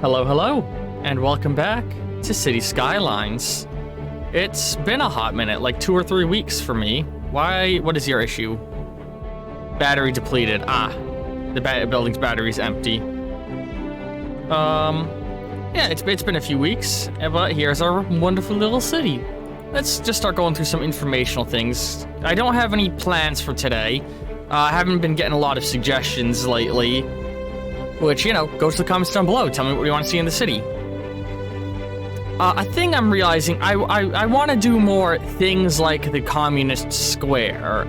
Hello, hello, and welcome back to City Skylines. It's been a hot minute, like 2 or 3 weeks for me. Why? What is your issue? Battery depleted. The building's battery's empty. Yeah, it's been a few weeks, but here's our wonderful little city. Let's just start going through some informational things. I don't have any plans for today. I haven't been getting a lot of suggestions lately. Which, you know, go to the comments down below. Tell me what you want to see in the city. A thing I'm realizing, I want to do more things like the Communist Square.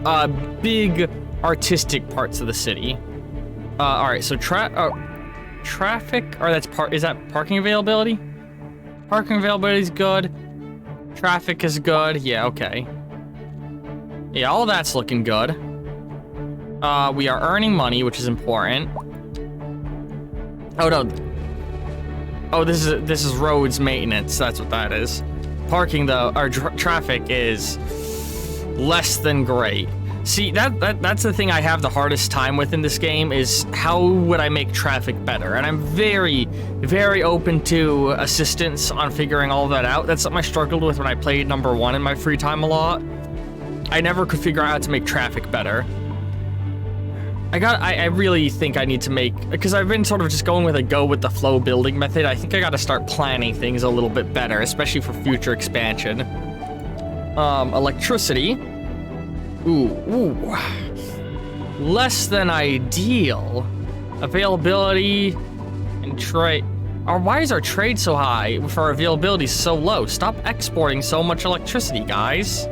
Big artistic parts of the city. Alright, so traffic, or is that parking availability? Parking availability is good. Traffic is good. Yeah, okay. Yeah, all that's looking good. We are earning money, which is important. Oh no. Oh, this is roads maintenance. That's what that is. Parking though, or traffic is less than great. See, that's the thing I have the hardest time with in this game is how would I make traffic better? And I'm very, very open to assistance on figuring all that out. That's something I struggled with when I played number 1 in my free time a lot. I never could figure out how to make traffic better. I really think I need to make, because I've been sort of just going with a go with the flow building method. I think I gotta start planning things a little bit better, especially for future expansion. Electricity. Ooh. Less than ideal. Availability and trade. Why is our trade so high if our availability is so low? Stop exporting so much electricity, guys.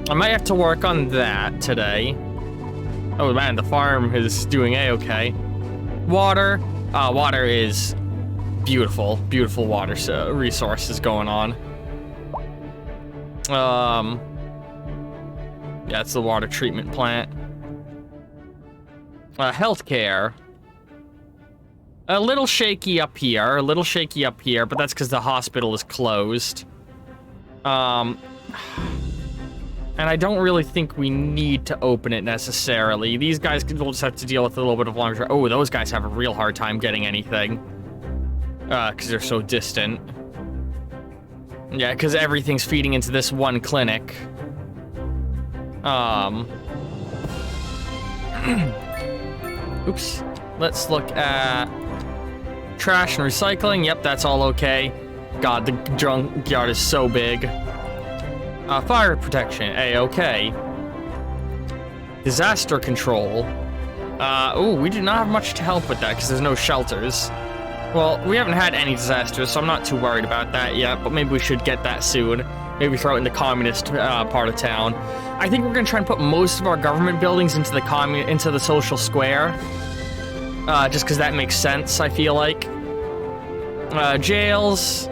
I might have to work on that today. Oh man, the farm is doing a-okay. Water. Water is beautiful. Beautiful water resources going on. Yeah, it's the water treatment plant. Healthcare. A little shaky up here, but that's because the hospital is closed. And I don't really think we need to open it necessarily. These guys will just have to deal with a little bit of longer. Oh, those guys have a real hard time getting anything. Because they're so distant. Yeah, because everything's feeding into this one clinic. Oops. Let's look at trash and recycling. Yep, that's all okay. God, the junkyard is so big. Fire protection, a-okay. Disaster control. We do not have much to help with that because there's no shelters. Well, we haven't had any disasters, so I'm not too worried about that yet, but maybe we should get that soon. Maybe throw it in the communist part of town. I think we're gonna try and put most of our government buildings into the social square. Just because that makes sense, I feel like. Jails.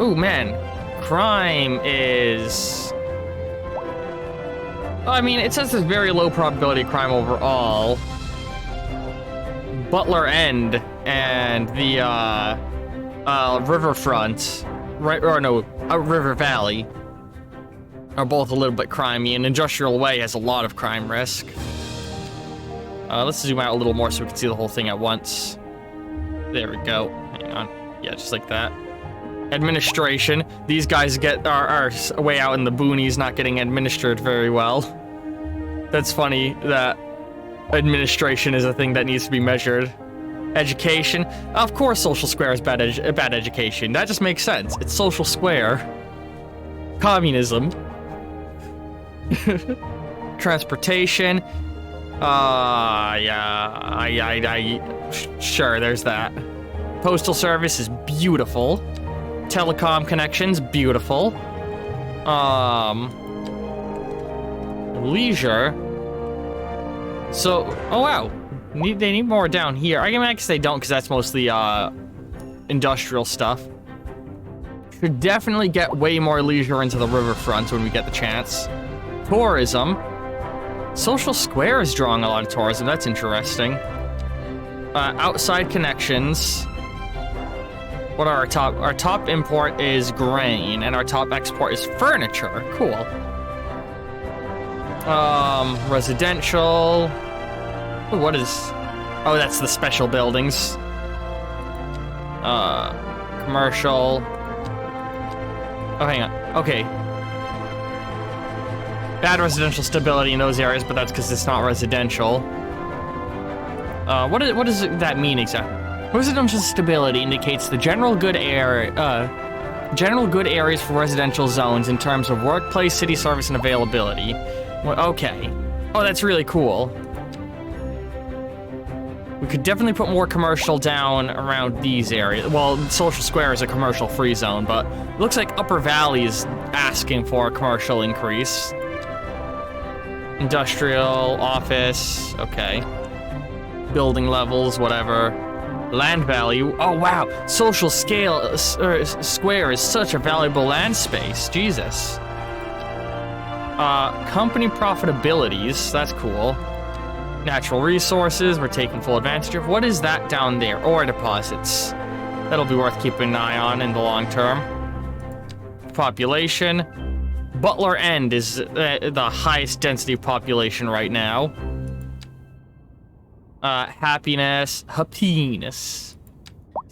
Ooh, man. Crime is... I mean, it says there's very low probability of crime overall. Butler End and the Riverfront, right? Or no, River Valley are both a little bit crimey, and Industrial Way has a lot of crime risk. Let's zoom out a little more so we can see the whole thing at once. There we go. Hang on. Yeah, just like that. Administration. These guys are way out in the boonies, not getting administered very well. That's funny that administration is a thing that needs to be measured. Education. Of course Social Square is bad education. That just makes sense. It's Social Square. Communism. Transportation. Sure, there's that. Postal service is beautiful. Telecom connections, beautiful. Leisure. So, oh wow. They need more down here. I guess they don't because that's mostly industrial stuff. Should definitely get way more leisure into the riverfront when we get the chance. Tourism. Social Square is drawing a lot of tourism. That's interesting. Outside connections. What are our top? Our top import is grain, and our top export is furniture. Cool. Residential. Ooh, what is... Oh, that's the special buildings. Commercial. Oh, hang on. Okay. Bad residential stability in those areas, but that's because it's not residential. What does that mean exactly? Residential stability indicates the general good areas for residential zones in terms of workplace, city service, and availability. Well, okay. Oh, that's really cool. We could definitely put more commercial down around these areas. Well, Social Square is a commercial-free zone, but it looks like Upper Valley is asking for a commercial increase. Industrial, office, okay. Building levels, whatever. Land value, oh wow. Social Square is such a valuable land space, Jesus. Company profitabilities, that's cool. Natural resources, we're taking full advantage of. What is that down there? Ore deposits. That'll be worth keeping an eye on in the long term. Population. Butler End is the highest density population right now. Happiness.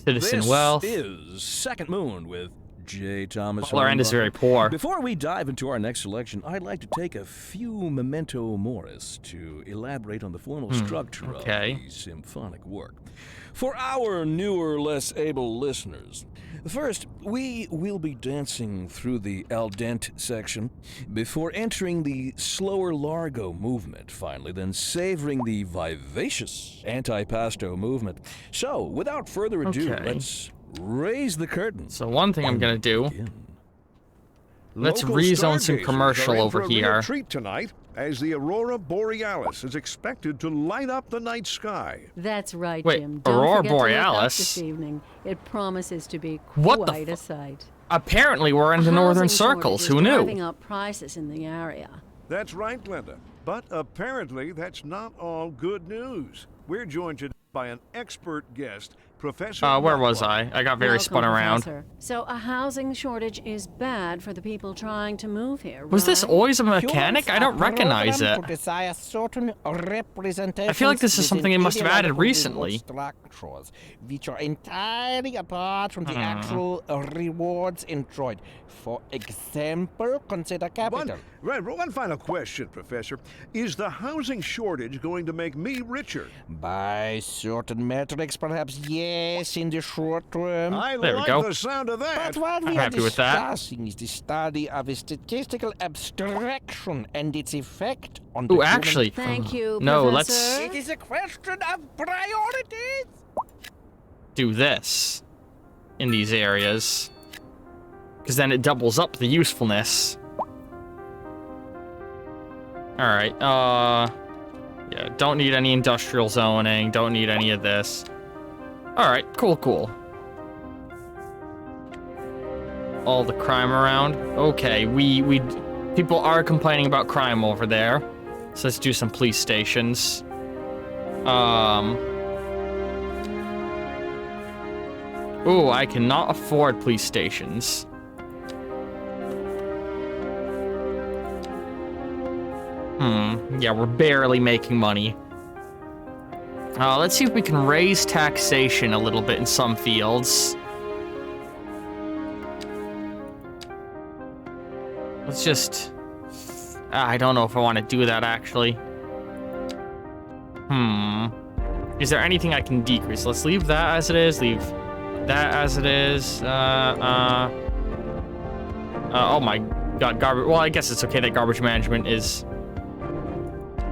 Citizen wealth. This is Second Moon with J. Thomas. Butler End is very poor. Before we dive into our next selection, I'd like to take a few memento moris to elaborate on the formal structure of the symphonic work. For our newer, less able listeners, first, we will be dancing through the al dente section before entering the slower largo movement, finally, then savoring the vivacious antipasto movement. So, without further ado, let's raise the curtain. So one thing I'm gonna do, let's rezone some commercial over here. Treat tonight, as the aurora borealis is expected to light up the night sky. That's right, Wait, Jim. Don't aurora forget borealis? To look up this evening. It promises to be What the quite a sight. Apparently we're in the northern circles. Who knew? Driving up prices in the area. That's right, Glenda. But apparently that's not all good news. We're joined today by an expert guest, Professor. Where was I? I got very spun around. Professor. So a housing shortage is bad for the people trying to move here, Was this right? always a mechanic? I don't recognize it. I feel like this is something they must have added recently. Structures, which are entirely apart from the actual rewards enjoyed. For example, consider capital. One final question, Professor. Is the housing shortage going to make me richer? By certain metrics, perhaps yes, in the short term. I There we like go. the sound of that. But what we I'm are happy with that. discussing is the study of a statistical abstraction and its effect on the Ooh, human. actually, Thank you, no, Professor. It is a question of priorities. do this in these areas, because then it doubles up the usefulness. All right, yeah, don't need any industrial zoning, don't need any of this. All right, cool. All the crime around. Okay, people are complaining about crime over there, so let's do some police stations. Ooh, I cannot afford police stations. Yeah, we're barely making money. Let's see if we can raise taxation a little bit in some fields. Let's just... I don't know if I want to do that, actually. Is there anything I can decrease? Let's leave that as it is, leave that as it is. Oh my god, garbage. Well, I guess it's okay that garbage management is...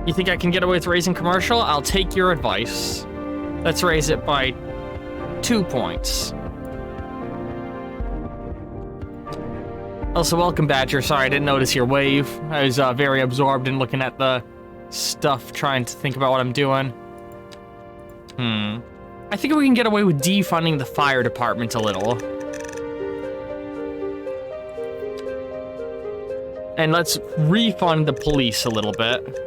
You think I can get away with raising commercial? I'll take your advice. Let's raise it by 2 points. Also, welcome, Badger. Sorry, I didn't notice your wave. I was very absorbed in looking at the stuff, trying to think about what I'm doing. I think we can get away with defunding the fire department a little. And let's refund the police a little bit.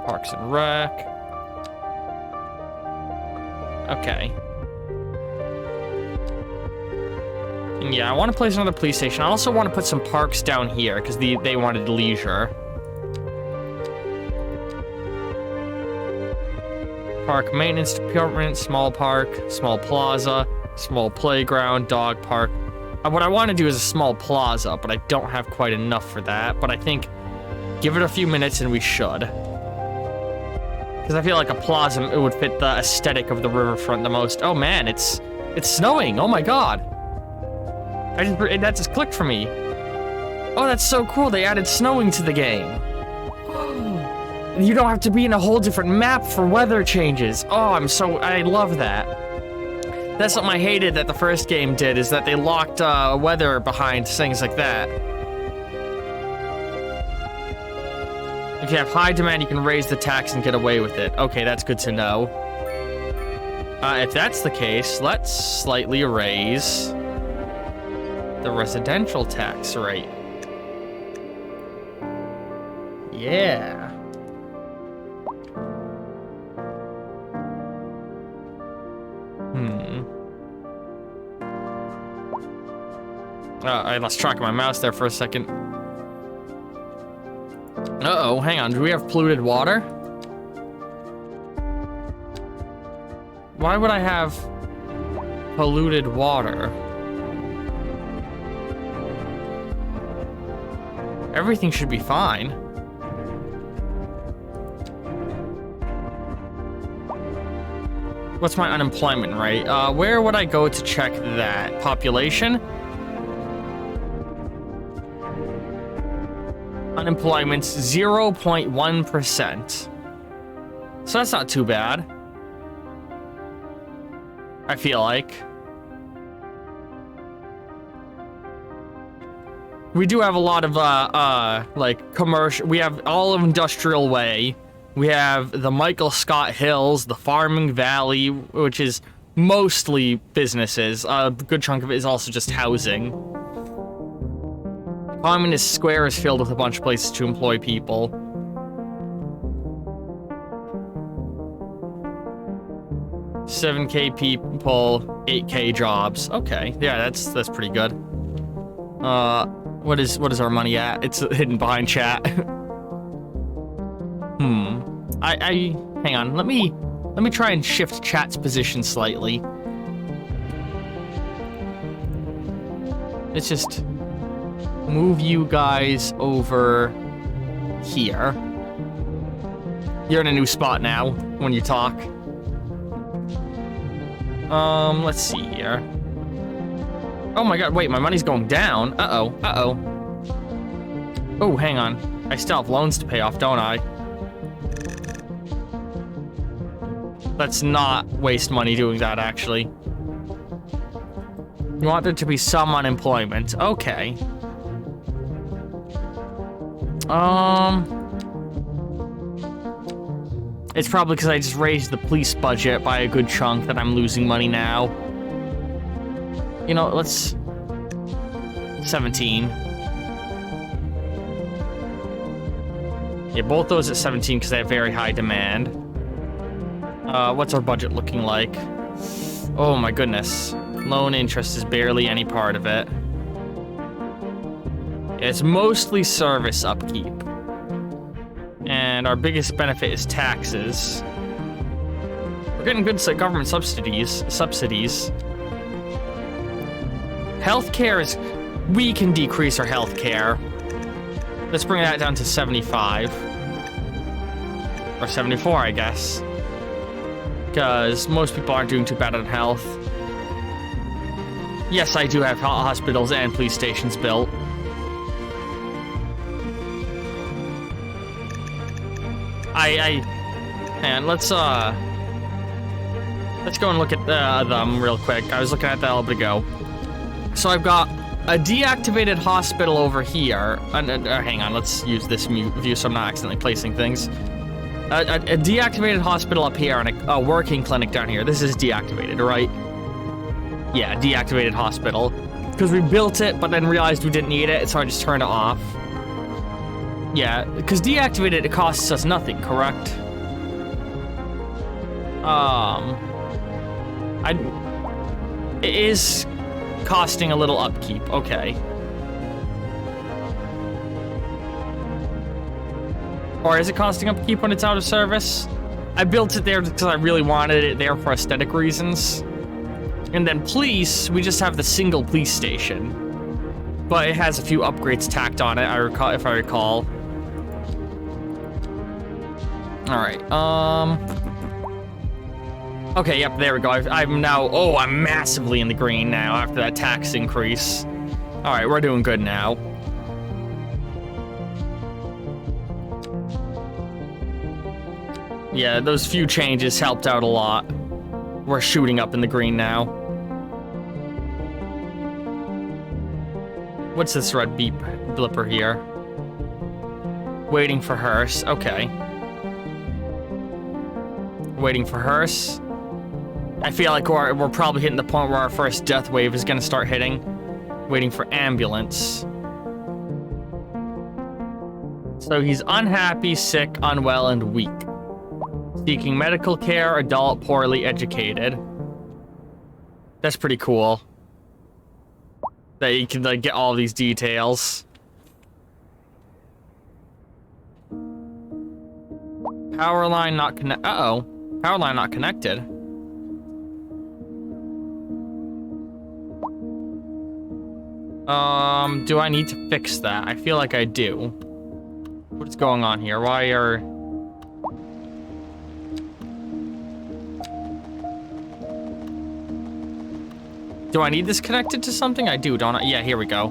Parks and Rec. Okay. And yeah, I want to place another police station. I also want to put some parks down here, because they wanted leisure. Park maintenance department, small park, small plaza, small playground, dog park. What I want to do is a small plaza, but I don't have quite enough for that. But I think give it a few minutes and we should. Because I feel like a plaza, it would fit the aesthetic of the riverfront the most. Oh man, it's snowing. Oh my god. That just clicked for me. Oh, that's so cool. They added snowing to the game. You don't have to be in a whole different map for weather changes. Oh, I love that. That's something I hated that the first game did, is that they locked weather behind things like that. If you have high demand, you can raise the tax and get away with it. Okay, that's good to know. If that's the case, let's slightly raise the residential tax rate. Yeah. I lost track of my mouse there for a second. Uh-oh, hang on. Do we have polluted water? Why would I have polluted water? Everything should be fine. What's my unemployment rate? Where would I go to check that? Population? Unemployment's 0.1%. So that's not too bad. I feel like. We do have a lot of, like, commercial... We have all of Industrial Way. We have the Michael Scott Hills, the Farming Valley, which is mostly businesses. A good chunk of it is also just housing. Communist Square is filled with a bunch of places to employ people. $7K people, $8K jobs. Okay, yeah, that's pretty good. What is our money at? It's hidden behind chat. Hang on. Let me try and shift chat's position slightly. Let's just move you guys over here. You're in a new spot now when you talk. Let's see here. Oh my god, wait, my money's going down. Uh-oh. Oh, hang on. I still have loans to pay off, don't I? Let's not waste money doing that, actually. You want there to be some unemployment. Okay. It's probably because I just raised the police budget by a good chunk that I'm losing money now. You know, let's... 17. Yeah, both those at 17 because they have very high demand. What's our budget looking like? Oh my goodness. Loan interest is barely any part of it. It's mostly service upkeep. And our biggest benefit is taxes. We're getting good government subsidies. Healthcare is... We can decrease our healthcare. Let's bring that down to 75. Or 74, I guess. Because most people aren't doing too bad on health. Yes, I do have hospitals and police stations built. And let's go and look at them real quick. I was looking at that a little bit ago. So I've got a deactivated hospital over here. Hang on, let's use this view so I'm not accidentally placing things. A deactivated hospital up here and a working clinic down here. This is deactivated, right? Yeah, deactivated hospital. Because we built it, but then realized we didn't need it, so I just turned it off. Yeah, because deactivated, it costs us nothing, correct? It is costing a little upkeep, okay. Or is it costing upkeep when it's out of service? I built it there because I really wanted it there for aesthetic reasons. And then police, we just have the single police station. But it has a few upgrades tacked on it, if I recall. Alright, okay, yep, there we go. I'm now... Oh, I'm massively in the green now after that tax increase. Alright, we're doing good now. Yeah, those few changes helped out a lot. We're shooting up in the green now. What's this red beep blipper here? Waiting for hearse. Okay. Waiting for hearse. I feel like we're probably hitting the point where our first death wave is going to start hitting. Waiting for ambulance. So he's unhappy, sick, unwell, and weak. Seeking medical care, adult, poorly educated. That's pretty cool. That you can like get all these details. Power line not connect. Uh-oh. Power line not connected. Do I need to fix that? I feel like I do. What's going on here? Why are... Do I need this connected to something? I do, don't I? Yeah, here we go.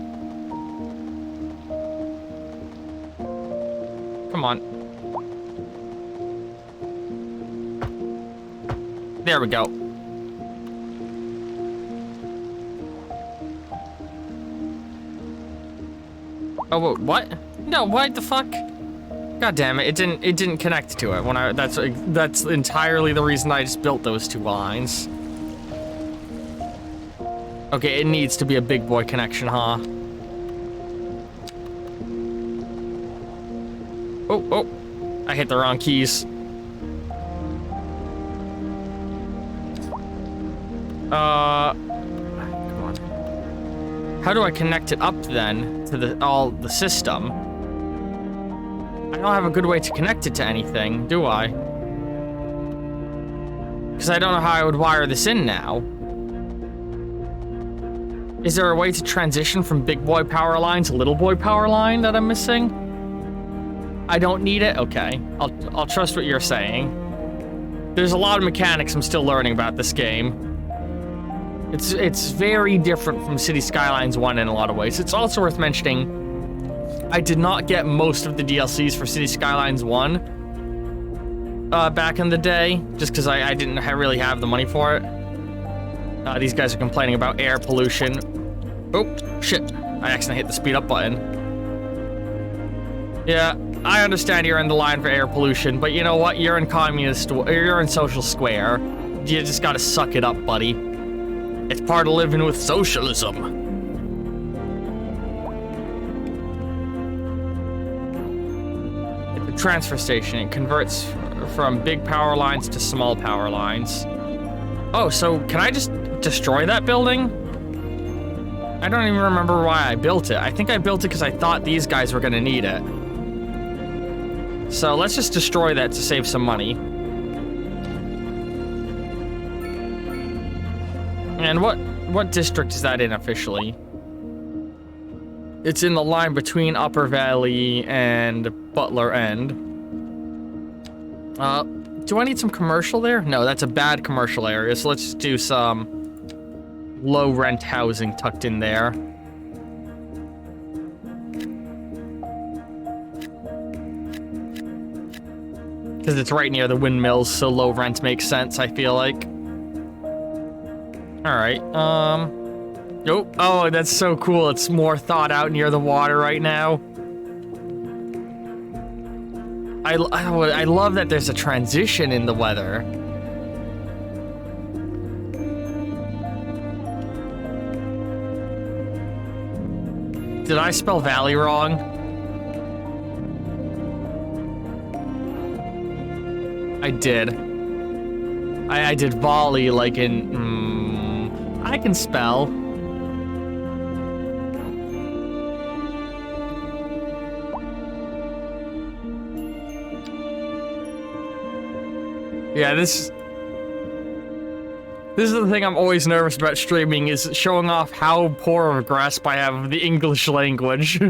Come on. There we go. Oh, what? No, what the fuck? God damn it! It didn't connect to it when I. That's entirely the reason I just built those two lines. Okay, it needs to be a big boy connection, huh? Oh, I hit the wrong keys. Come on. How do I connect it up then to the system? I don't have a good way to connect it to anything, do I? Because I don't know how I would wire this in now. Is there a way to transition from big boy power line to little boy power line that I'm missing? I don't need it? Okay. I'll trust what you're saying. There's a lot of mechanics I'm still learning about this game. It's very different from City Skylines 1 in a lot of ways. It's also worth mentioning, I did not get most of the DLCs for City Skylines 1 back in the day, just because I didn't really have the money for it. These guys are complaining about air pollution. Oh, shit. I accidentally hit the speed up button. Yeah, I understand you're in the line for air pollution, but you know what? You're in you're in social square. You just gotta suck it up, buddy. It's part of living with socialism. At the transfer station, it converts from big power lines to small power lines. Oh, so can I just destroy that building? I don't even remember why I built it. I think I built it because I thought these guys were gonna need it. So let's just destroy that to save some money. And what district is that in officially? It's in the line between Upper Valley and Butler End. Do I need some commercial there? No, that's a bad commercial area, so let's just do some low rent housing tucked in there. Because it's right near the windmills, so low rent makes sense, I feel like. Alright, oh, that's so cool. It's more thought out near the water right now. I love that there's a transition in the weather. Did I spell valley wrong? I did. I did volley like in... I can spell. Yeah, this is the thing I'm always nervous about streaming, is showing off how poor of a grasp I have of the English language.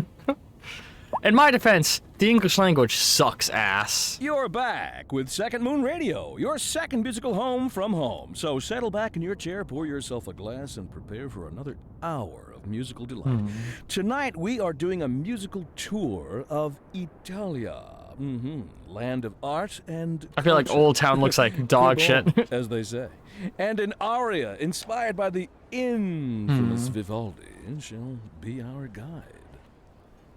In my defense, the English language sucks ass. You're back with Second Moon Radio, your second musical home from home. So settle back in your chair, pour yourself a glass, and prepare for another hour of musical delight. Tonight, we are doing a musical tour of Italia. Land of art and I feel like culture. Old Town looks like dog shit. As they say. And an aria inspired by the infamous Vivaldi shall be our guide.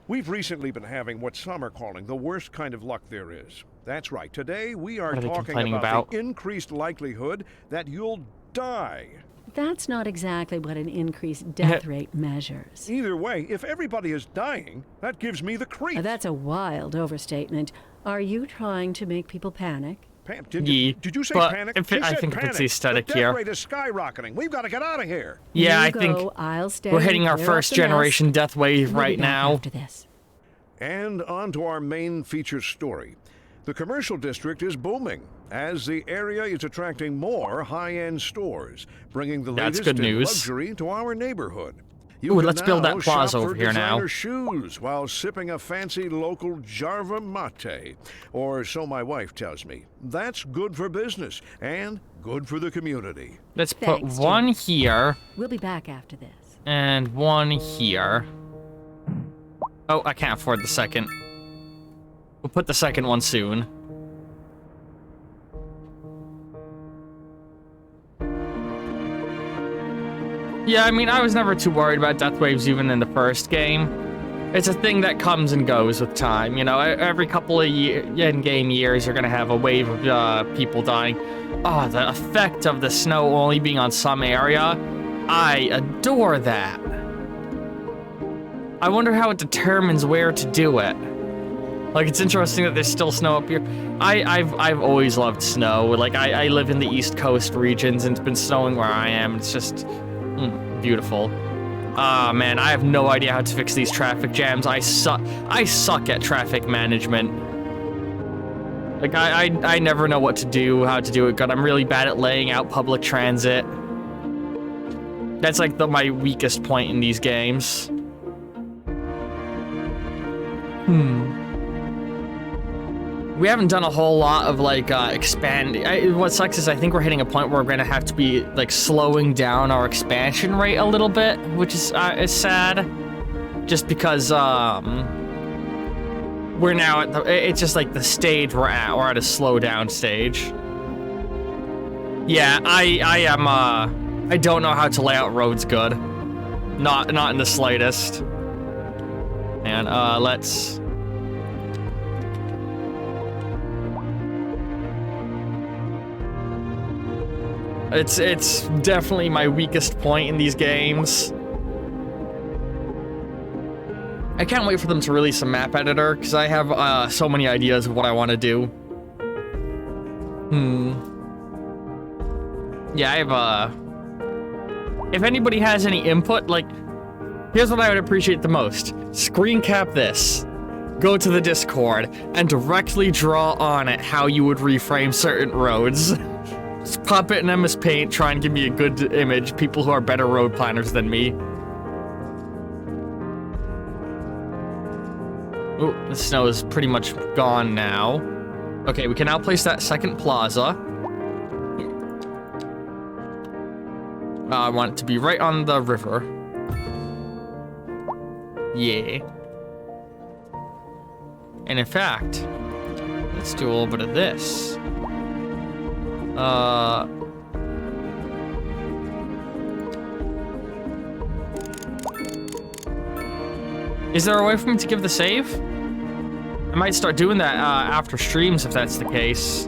We've recently been having what some are calling the worst kind of luck there is. That's right. Today we are What are they talking complaining about about? the increased likelihood that you'll die. That's not exactly what an increased death rate measures. Either way, if everybody is dying, that gives me the creeps. That's a wild overstatement. Are you trying to make people panic? Did you say but panic? if She I said think if it's panic. the aesthetic the here. death rate is skyrocketing. We've got to get out of here. Yeah, You I think go, I'll stay we're hitting our clear up first the mess. generation death wave We'll be right back now. After this. And on to our main feature story. The commercial district is booming as the area is attracting more high-end stores, bringing the That's latest good in news. luxury to our neighborhood. You Ooh, can let's build now that plaza shop over for here now. designer shoes while sipping a fancy local Jarva mate, or so my wife tells me. That's good for business and good for the community. Let's put Thanks, one Jim. here We'll be back after this. and one here. Oh, I can't afford the second. We'll put the second one soon. Yeah, I mean, I was never too worried about death waves even in the first game. It's a thing that comes and goes with time, you know? Every couple of in-game years, you're gonna have a wave of people dying. Oh, the effect of the snow only being on some area. I adore that. I wonder how it determines where to do it. Like, it's interesting that there's still snow up here. I've always loved snow. Like, I live in the East Coast regions, and it's been snowing where I am. It's just beautiful. Ah, man, I have no idea how to fix these traffic jams. I suck at traffic management. Like, I never know what to do, how to do it. God, I'm really bad at laying out public transit. That's like my weakest point in these games. We haven't done a whole lot of like expanding. What sucks is I think we're hitting a point where we're gonna have to be like slowing down our expansion rate a little bit, which is sad. Just because we're now at it's just like the stage we're at. We're at a slow down stage. Yeah, I am. I don't know how to lay out roads good. Not in the slightest. And let's. It's definitely my weakest point in these games. I can't wait for them to release a map editor, because I have so many ideas of what I want to do. Yeah, I have if anybody has any input, like, here's what I would appreciate the most. Screen cap this. Go to the Discord and directly draw on it how you would reframe certain roads. Just pop it in MS Paint, try and give me a good image. People who are better road planners than me. Oh, the snow is pretty much gone now. Okay, we can now place that second plaza. I want it to be right on the river. Yeah. And in fact, let's do a little bit of this. Is there a way for me to give the save? I might start doing that after streams if that's the case.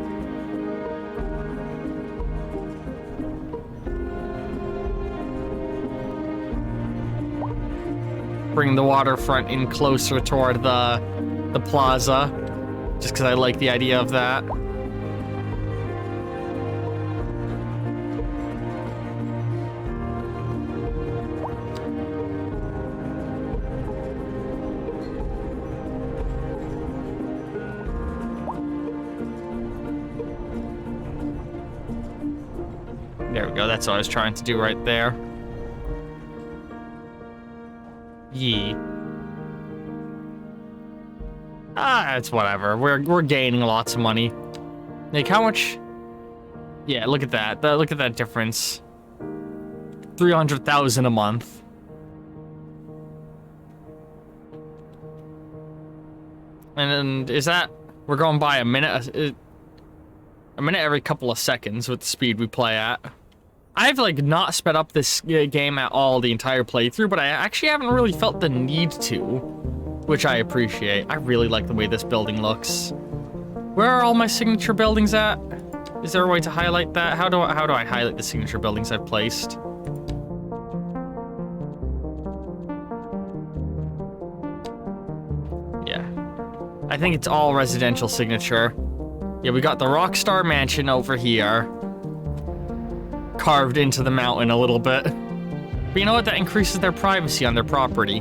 Bring the waterfront in closer toward the plaza, just because I like the idea of that. There we go. That's what I was trying to do right there. Yee. It's whatever. We're gaining lots of money. Like, how much? Yeah, look at that. Look at that difference. 300,000 a month. And is that... We're going by a minute every couple of seconds with the speed we play at. I've, like, not sped up this game at all the entire playthrough, but I actually haven't really felt the need to, which I appreciate. I really like the way this building looks. Where are all my signature buildings at? Is there a way to highlight that? How do I highlight the signature buildings I've placed? Yeah. I think it's all residential signature. Yeah, we got the Rockstar Mansion over here. Carved into the mountain a little bit. But you know what? That increases their privacy on their property.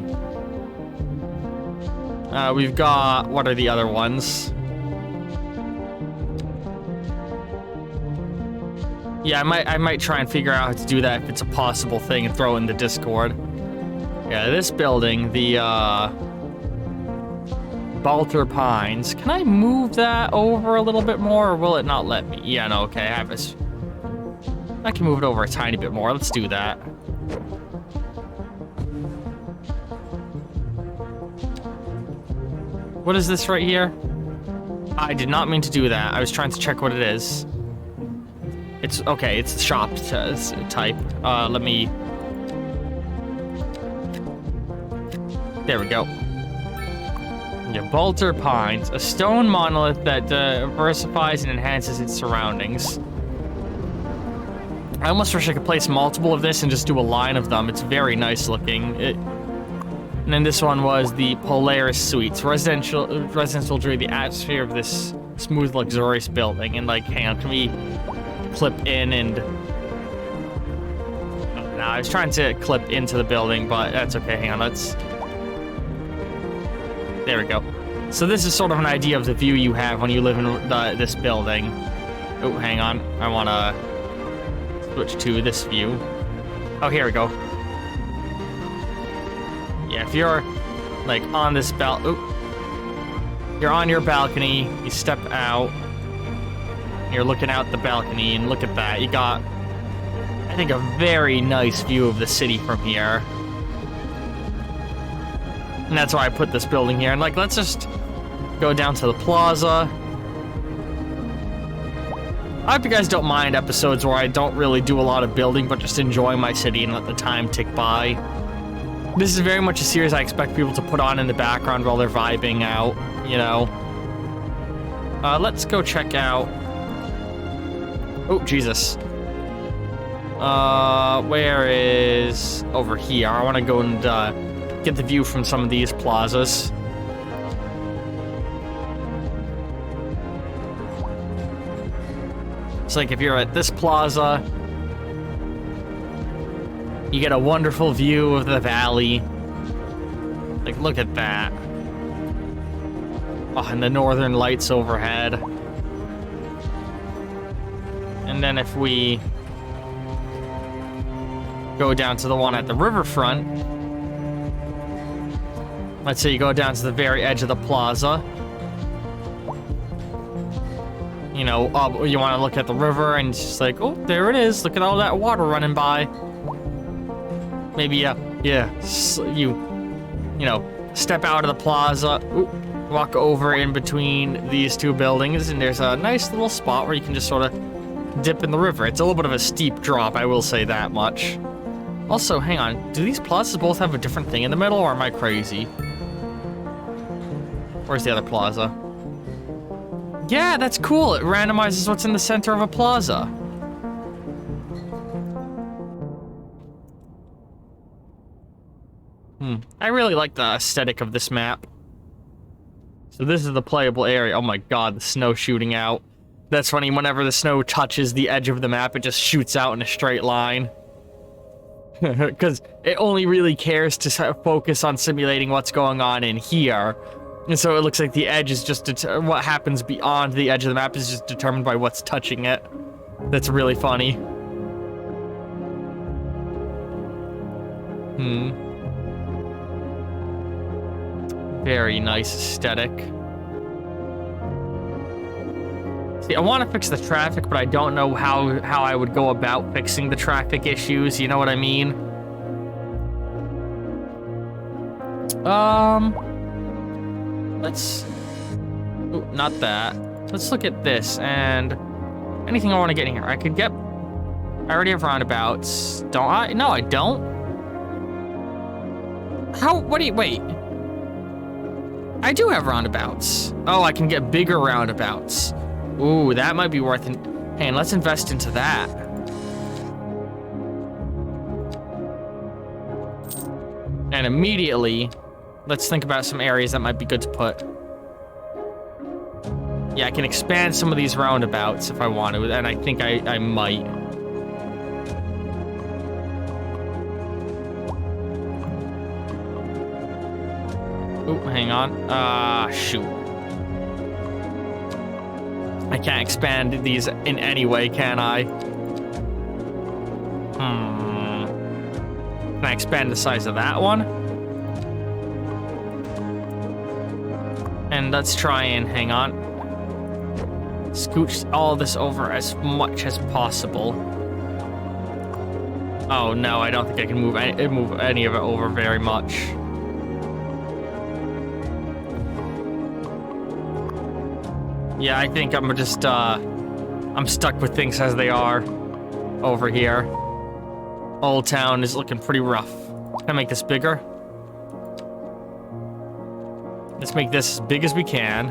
We've got... What are the other ones? Yeah, I might try and figure out how to do that if it's a possible thing and throw it in the Discord. Yeah, this building, the, Balter Pines. Can I move that over a little bit more, or will it not let me? Yeah, no, okay, I can move it over a tiny bit more. Let's do that. What is this right here? I did not mean to do that. I was trying to check what it is. It's okay, it's shop type. Let me... There we go. Yeah, Balter Pines, a stone monolith that diversifies and enhances its surroundings. I almost wish I could place multiple of this and just do a line of them. It's very nice looking. And then this one was the Polaris Suites. Residents will enjoy the atmosphere of this smooth, luxurious building. And like, hang on, can we clip in and... No, I was trying to clip into the building, but that's okay. Hang on, let's... There we go. So this is sort of an idea of the view you have when you live in this building. Oh, hang on. I want to switch to this view. Oh, here we go. Yeah, if you're, like, on this you're on your balcony, you step out, you're looking out the balcony, and look at that. You got, I think, a very nice view of the city from here. And that's why I put this building here. And, like, let's just go down to the plaza. I hope you guys don't mind episodes where I don't really do a lot of building, but just enjoy my city and let the time tick by. This is very much a series I expect people to put on in the background while they're vibing out, you know. Let's go check out... Oh, Jesus. Where is... Over here. I want to go and, get the view from some of these plazas. It's like if you're at this plaza, you get a wonderful view of the valley. Like, look at that. Oh, and the northern lights overhead. And then if we go down to the one at the riverfront, let's say you go down to the very edge of the plaza. You know, you want to look at the river and it's just like, oh, there it is. Look at all that water running by. Maybe, you know, step out of the plaza, walk over in between these two buildings, and there's a nice little spot where you can just sort of dip in the river. It's a little bit of a steep drop, I will say that much. Also, hang on, do these plazas both have a different thing in the middle, or am I crazy? Where's the other plaza? Yeah, that's cool. It randomizes what's in the center of a plaza. I really like the aesthetic of this map. So this is the playable area. Oh my god, the snow shooting out. That's funny, whenever the snow touches the edge of the map, it just shoots out in a straight line. Because it only really cares to focus on simulating what's going on in here. And so it looks like the edge is just, what happens beyond the edge of the map is just determined by what's touching it. That's really funny. Very nice aesthetic. See, I want to fix the traffic, but I don't know how I would go about fixing the traffic issues, you know what I mean? Let's... Ooh, not that. Let's look at this, and anything I want to get in here. I could get... I already have roundabouts. Don't I? No, I don't. How? What do you... Wait. I do have roundabouts. Oh, I can get bigger roundabouts. Ooh, that might be worth it. Hey, and let's invest into that. And immediately, let's think about some areas that might be good to put. Yeah, I can expand some of these roundabouts if I want to, and I think I might. Ooh, hang on. Shoot. I can't expand these in any way, can I? Can I expand the size of that one? And let's try and, hang on, scooch all this over as much as possible. Oh no, I don't think I can move any of it over very much. Yeah, I think I'm just, I'm stuck with things as they are over here. Old Town is looking pretty rough. Can I make this bigger? Let's make this as big as we can.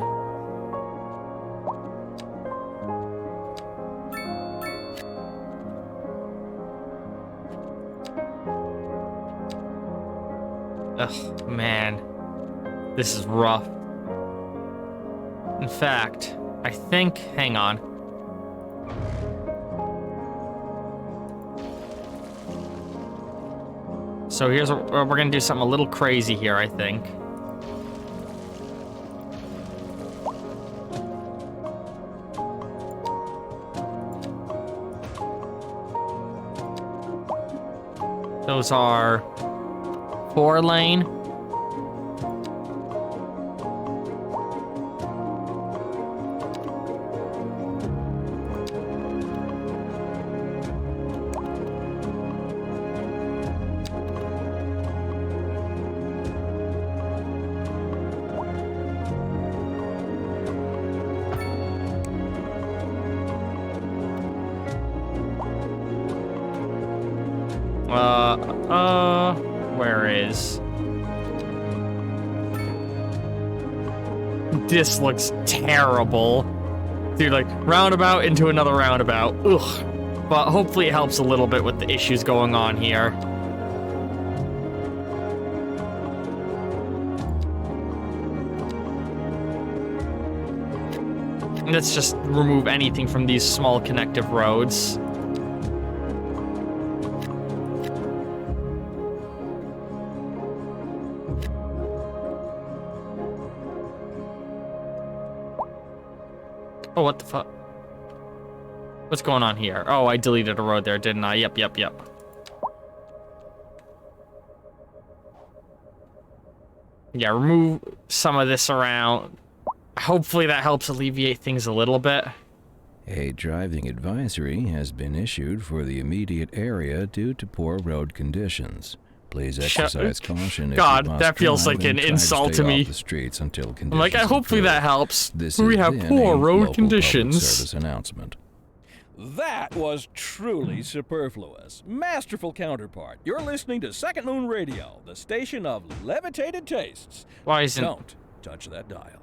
Ugh, man. This is rough. In fact, I think... Hang on. So here's... We're gonna do something a little crazy here, I think. Those are 4-lane. Where is... This looks terrible. Dude, like, roundabout into another roundabout. Ugh. But hopefully it helps a little bit with the issues going on here. Let's just remove anything from these small connective roads. Oh, what the fuck? What's going on here? Oh, I deleted a road there, didn't I? Yep. Yeah, remove some of this around. Hopefully that helps alleviate things a little bit. A driving advisory has been issued for the immediate area due to poor road conditions. Please exercise caution. God, that feels like an insult to me. The streets until conditions I'm like, hopefully that helps. This we has have been poor a road local conditions. public service announcement. That was truly superfluous. Masterful counterpart. You're listening to Second Moon Radio, the station of levitated tastes. Why isn't... Don't touch that dial.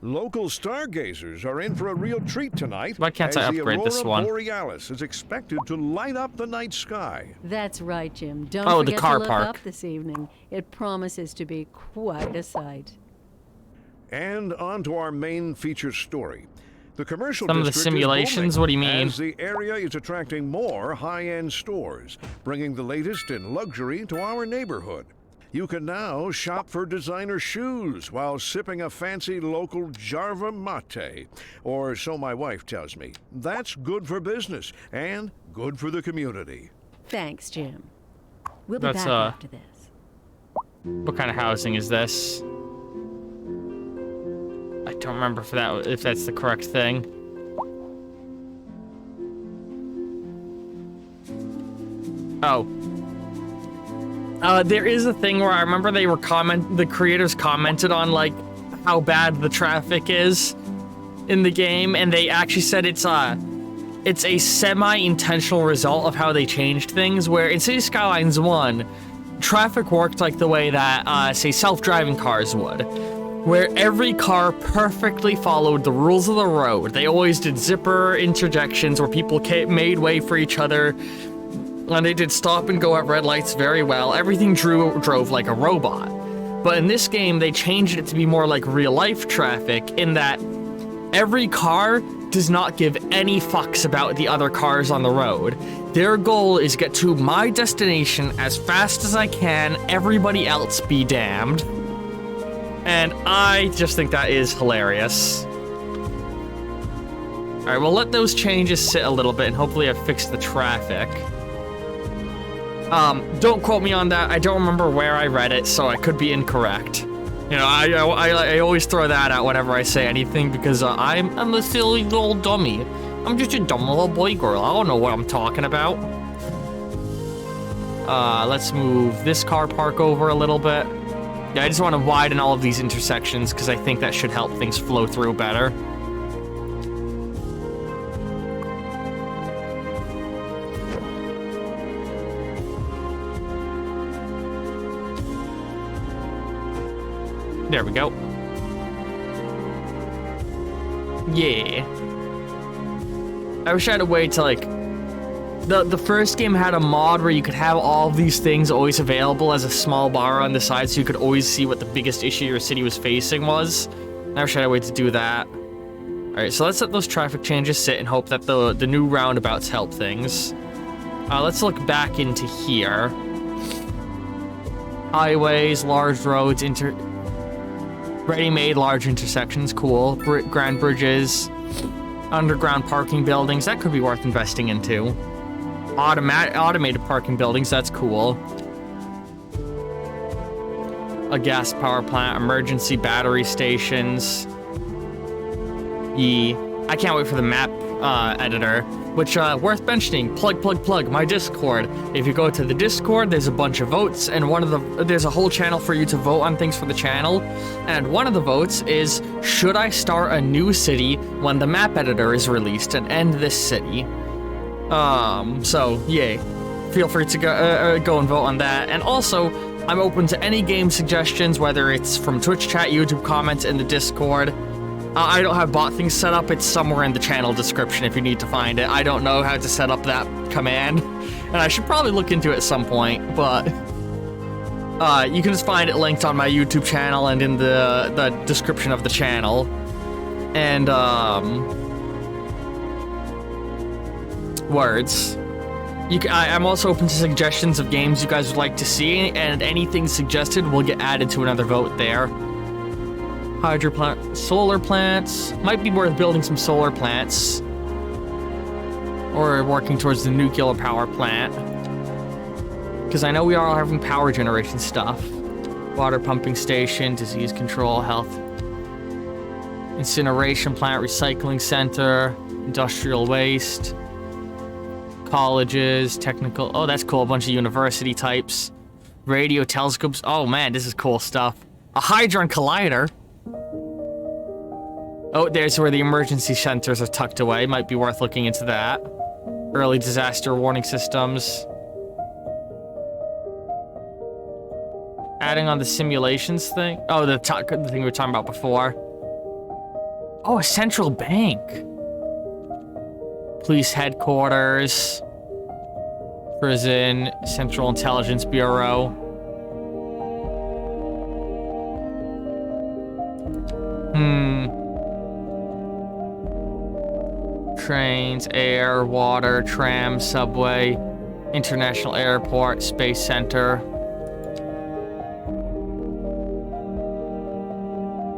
Local stargazers are in for a real treat tonight. Why can't I upgrade this one? The Aurora Borealis is expected to light up the night sky. That's right, Jim. Don't Oh, the forget car to look park. up this evening. It promises to be quite a sight. And on to our main feature story. The commercial Some of the district is simulations? booming What do you mean? As the area is attracting more high-end stores, bringing the latest in luxury to our neighborhood. You can now shop for designer shoes while sipping a fancy local Jarva mate. Or so my wife tells me. That's good for business and good for the community. Thanks, Jim. We'll be back after this. What kind of housing is this? I don't remember if that's the correct thing. Oh. There is a thing where I remember the creators commented on, like, how bad the traffic is in the game, and they actually said it's a semi-intentional result of how they changed things, where in City Skylines 1, traffic worked like the way that, say, self-driving cars would, where every car perfectly followed the rules of the road. They always did zipper interjections where people made way for each other, and they did stop and go at red lights very well. Everything drove like a robot. But in this game, they changed it to be more like real-life traffic, in that every car does not give any fucks about the other cars on the road. Their goal is get to my destination as fast as I can, everybody else be damned. And I just think that is hilarious. Alright, we'll let those changes sit a little bit, and hopefully I've fixed the traffic. Don't quote me on that. I don't remember where I read it, so I could be incorrect. You know, I always throw that out whenever I say anything, because I'm a silly little dummy. I'm just a dumb little boy girl. I don't know what I'm talking about. Let's move this car park over a little bit. Yeah, I just want to widen all of these intersections, because I think that should help things flow through better. There we go. Yeah. I wish I had a way to, like... The first game had a mod where you could have all of these things always available as a small bar on the side, so you could always see what the biggest issue your city was facing was. I wish I had a way to do that. Alright, so let's let those traffic changes sit and hope that the new roundabouts help things. Let's look back into here. Highways, large roads, ready-made large intersections, cool. Grand bridges, underground parking buildings, that could be worth investing into. Automated parking buildings, that's cool. A gas power plant, emergency battery stations. I can't wait for the map editor, which, worth mentioning, plug, my Discord. If you go to the Discord, there's a bunch of votes, and there's a whole channel for you to vote on things for the channel, and one of the votes is, should I start a new city when the map editor is released and end this city? So, yay. Feel free to go and vote on that, and also, I'm open to any game suggestions, whether it's from Twitch chat, YouTube comments, in the Discord. I don't have bot things set up. It's somewhere in the channel description if you need to find it. I don't know how to set up that command, and I should probably look into it at some point, but you can just find it linked on my YouTube channel and in the description of the channel. And, words. I'm also open to suggestions of games you guys would like to see, and anything suggested will get added to another vote there. Hydro plant, solar plants. Might be worth building some solar plants. Or working towards the nuclear power plant. Because I know we are having power generation stuff. Water pumping station, disease control, health. Incineration plant, recycling center, industrial waste. Colleges, technical. Oh, that's cool. A bunch of university types. Radio telescopes. Oh man, this is cool stuff. A Hadron Collider. Oh, there's where the emergency centers are tucked away. Might be worth looking into that. Early disaster warning systems. Adding on the simulations thing. Oh, the thing we were talking about before. Oh, a central bank. Police headquarters. Prison. Central Intelligence Bureau. Trains, air, water, tram, subway, international airport, space center.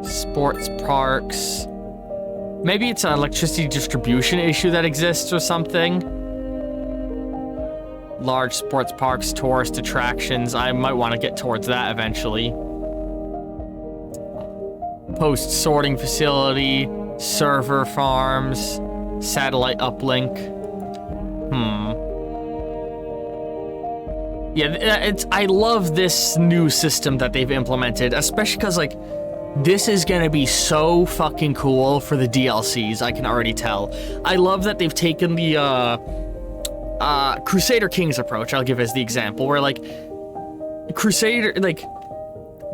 Sports parks. Maybe it's an electricity distribution issue that exists or something. Large sports parks, tourist attractions. I might want to get towards that eventually. Post sorting facility, server farms, satellite uplink. Yeah, I love this new system that they've implemented, especially because, like, this is gonna be so fucking cool for the DLCs, I can already tell. I love that they've taken the, Crusader Kings approach, I'll give as the example, where, like,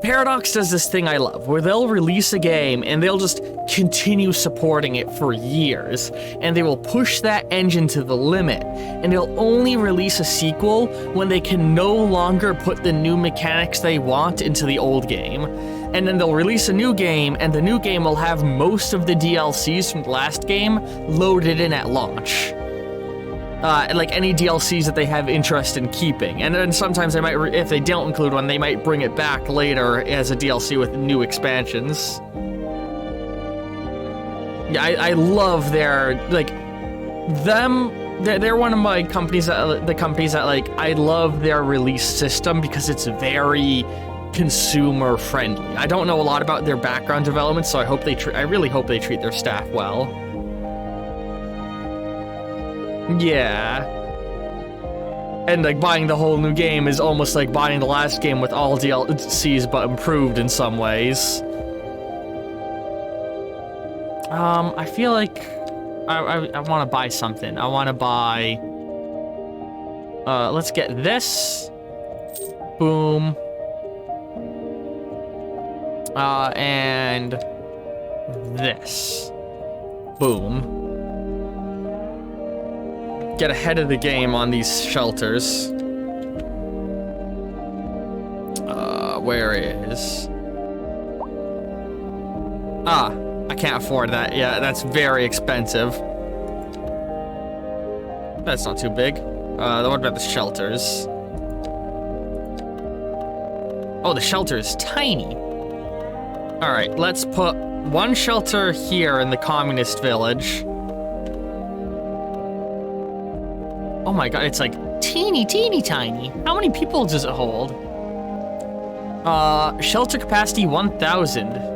Paradox does this thing I love, where they'll release a game and they'll just continue supporting it for years, and they will push that engine to the limit, and they'll only release a sequel when they can no longer put the new mechanics they want into the old game. And then they'll release a new game, and the new game will have most of the DLCs from the last game loaded in at launch. Like any DLCs that they have interest in keeping. And then sometimes they might, if they don't include one, they might bring it back later as a DLC with new expansions. Yeah, I love their, like, they're one of my companies that, like, I love their release system because it's very consumer friendly. I don't know a lot about their background development, so I really hope they treat their staff well. Yeah. And, like, buying the whole new game is almost like buying the last game with all DLCs but improved in some ways. I feel like I want to buy something. I want to buy... let's get this. Boom. And this. Boom. Get ahead of the game on these shelters. Where is... I can't afford that. Yeah, that's very expensive. That's not too big. What about the shelters? Oh, the shelter is tiny. Alright, let's put one shelter here in the communist village. Oh my god, it's like teeny tiny. How many people does it hold? Shelter capacity 1,000.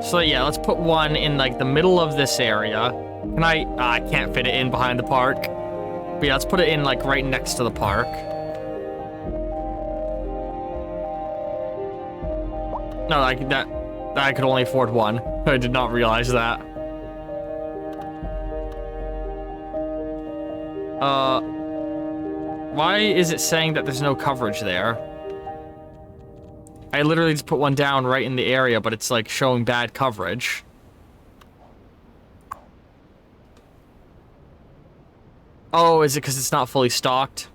So yeah, let's put one in like the middle of this area. Can I can't fit it in behind the park. But yeah, let's put it in like right next to the park. No, like that I could only afford one. I did not realize that. Why is it saying that there's no coverage there? I literally just put one down right in the area, but it's like showing bad coverage. Oh, is it because it's not fully stocked?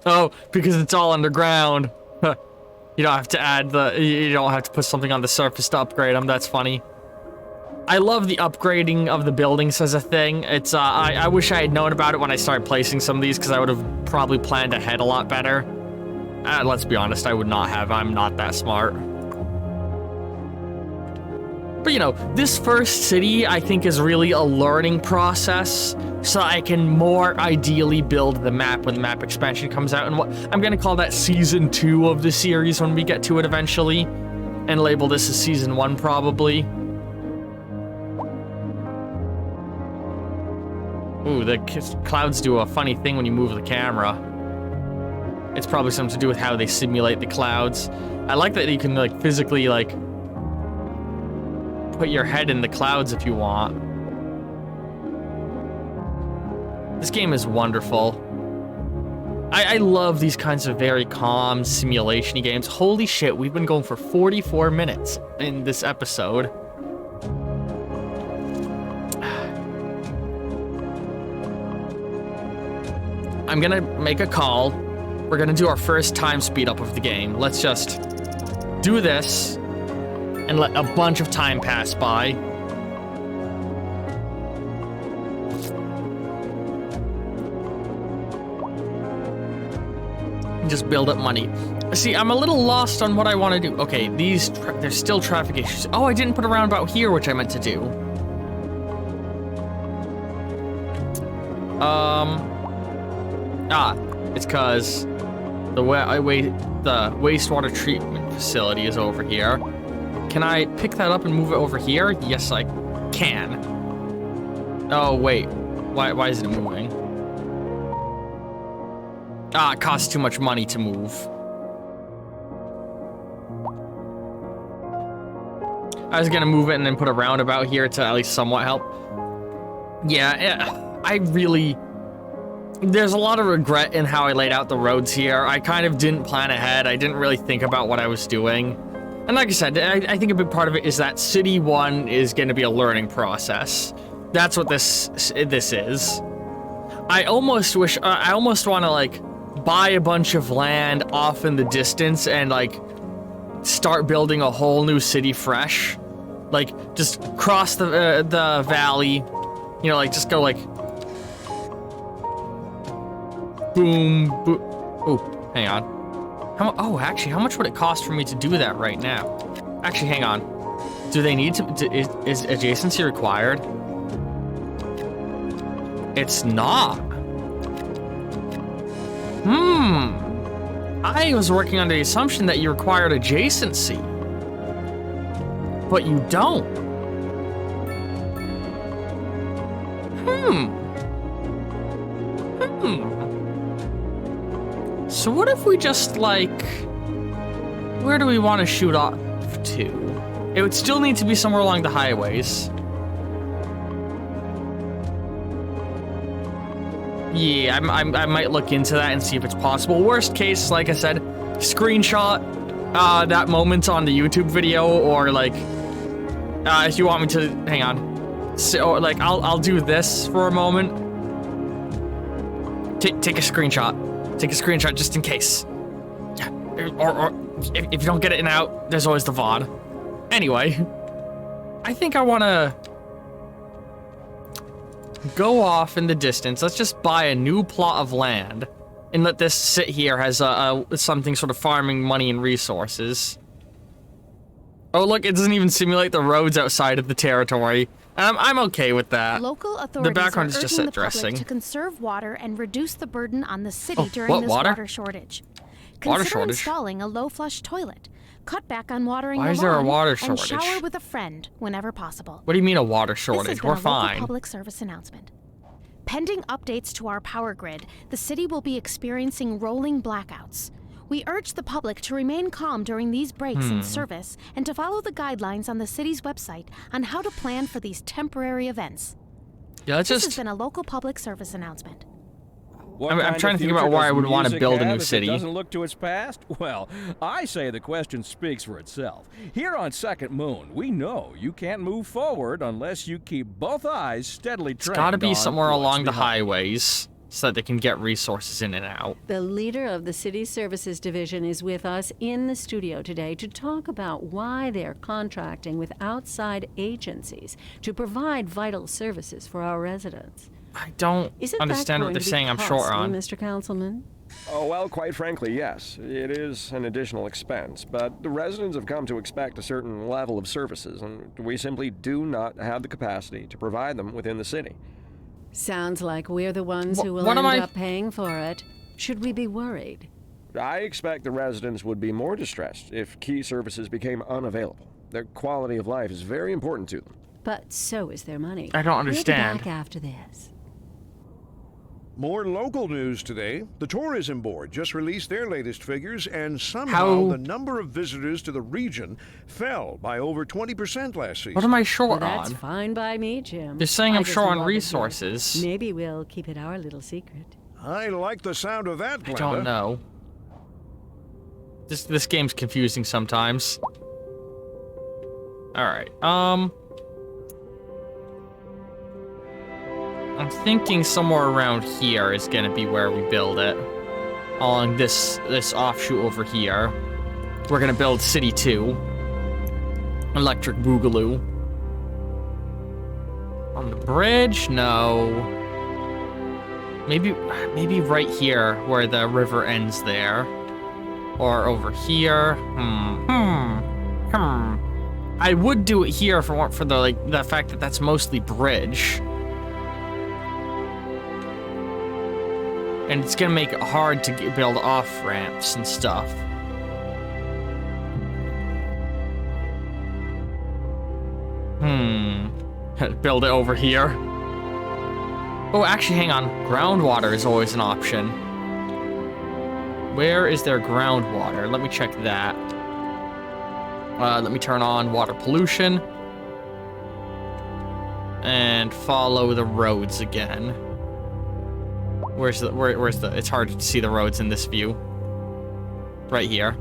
Oh, because it's all underground. You don't have to add you don't have to put something on the surface to upgrade them. That's funny. I love the upgrading of the buildings as a thing. It's, I wish I had known about it when I started placing some of these, because I would have probably planned ahead a lot better. Let's be honest, I would not have. I'm not that smart. But, you know, this first city, I think, is really a learning process, so I can more ideally build the map when the map expansion comes out. And what I'm going to call that Season 2 of the series when we get to it eventually, and label this as Season 1, probably. Ooh, the clouds do a funny thing when you move the camera. It's probably something to do with how they simulate the clouds. I like that you can, like, physically, like, put your head in the clouds if you want. This game is wonderful. I love these kinds of very calm simulation-y games. Holy shit, we've been going for 44 minutes in this episode. I'm gonna make a call. We're gonna do our first time speed up of the game. Let's just do this and let a bunch of time pass by. Just build up money. See, I'm a little lost on what I want to do. Okay, there's still traffic issues. Oh, I didn't put a roundabout here, which I meant to do. It's because the wastewater treatment facility is over here. Can I pick that up and move it over here? Yes, I can. Oh, wait. Why isn't it moving? It costs too much money to move. I was gonna move it and then put a roundabout here to at least somewhat help. Yeah, there's a lot of regret in how I laid out the roads here. I kind of didn't plan ahead. I didn't really think about what I was doing. And like I said, I think a big part of it is that City 1 is gonna be a learning process. That's what this is. I almost want to, like, buy a bunch of land off in the distance and, like, start building a whole new city fresh. Like, just cross the valley, you know, like, just go, like, boom, boom. Oh, hang on. Actually, how much would it cost for me to do that right now? Actually, hang on. Do they need to, is adjacency required? It's not. I was working under the assumption that you required adjacency. But you don't. So what if we just, like, where do we want to shoot off to? It would still need to be somewhere along the highways. Yeah, I might look into that and see if it's possible. Worst case, like I said, screenshot that moment on the YouTube video, or like, if you want me to, hang on. So, like, I'll do this for a moment. Take a screenshot. Take a screenshot just in case. Yeah, or if you don't get it now, there's always the VOD. Anyway, I think I want to go off in the distance. Let's just buy a new plot of land and let this sit here as something sort of farming money and resources. Oh, look, it doesn't even simulate the roads outside of the territory. I'm okay with that. Local authorities the background are is just urging set the public dressing. to conserve water and reduce the burden on the city during this water? water shortage. Water Consider shortage? installing a low-flush toilet. Cut back on watering Why the is there a lawn, water and shortage? shower with a friend whenever possible. What do you mean a water This shortage? has been We're a local fine. public service announcement. Pending updates to our power grid, the city will be experiencing rolling blackouts. We urge the public to remain calm during these breaks in service and to follow the guidelines on the city's website on how to plan for these temporary events. Yeah, This has been a local public service announcement. I'm trying to think about why I would want to build a new city. It doesn't look to its past? Well, I say the question speaks for itself. Here on Second Moon, we know you can't move forward unless you keep both eyes steadily trained. It's got to be on somewhere what's along the behind. highways so that they can get resources in and out. The leader of the City Services Division is with us in the studio today to talk about why they're contracting with outside agencies to provide vital services for our residents. I don't Isn't understand that what going they're to be saying I'm short costly, on. Mr. Councilman? Oh, well, quite frankly, yes. It is an additional expense, but the residents have come to expect a certain level of services, and we simply do not have the capacity to provide them within the city. Sounds like we're the ones who will what end am I- up paying for it. Should we be worried? I expect the residents would be more distressed if key services became unavailable. Their quality of life is very important to them. But so is their money. I don't understand. We'll be back after this. More local news today. The Tourism Board just released their latest figures, and somehow How- the number of visitors to the region fell by over 20% last season. What am I Well, short that's on? fine by me, Jim. They're saying I I'm just short on love it here. resources. Maybe we'll keep it our little secret. I like the sound of that, I Glenda. don't know. This game's confusing sometimes. Alright, I'm thinking somewhere around here is gonna be where we build it. Along this offshoot over here. We're gonna build City 2. Electric Boogaloo. On the bridge? No. Maybe right here where the river ends there. Or over here. I would do it here if it weren't for the fact that that's mostly bridge. And it's gonna make it hard to build off ramps and stuff. Build it over here. Oh, actually, hang on. Groundwater is always an option. Where is there groundwater? Let me check that. Let me turn on water pollution. And follow the roads again. Where's the, it's hard to see the roads in this view. Right here.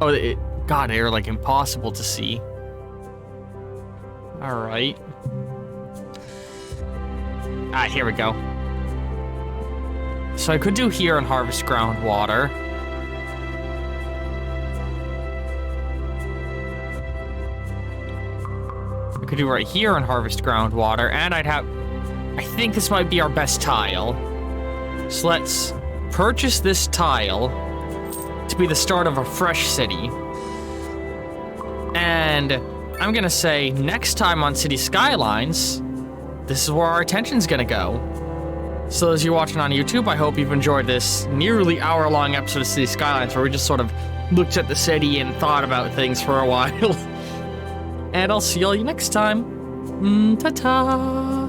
Oh, God, they're like impossible to see. All right. Ah, here we go. So I could do here and harvest groundwater. I could do right here and harvest groundwater, and I think this might be our best tile. So let's purchase this tile to be the start of a fresh city. And I'm gonna say next time on City Skylines, this is where our attention's gonna go. So as you're watching on YouTube, I hope you've enjoyed this nearly hour-long episode of City Skylines where we just sort of looked at the city and thought about things for a while. And I'll see all you next time. Ta-ta!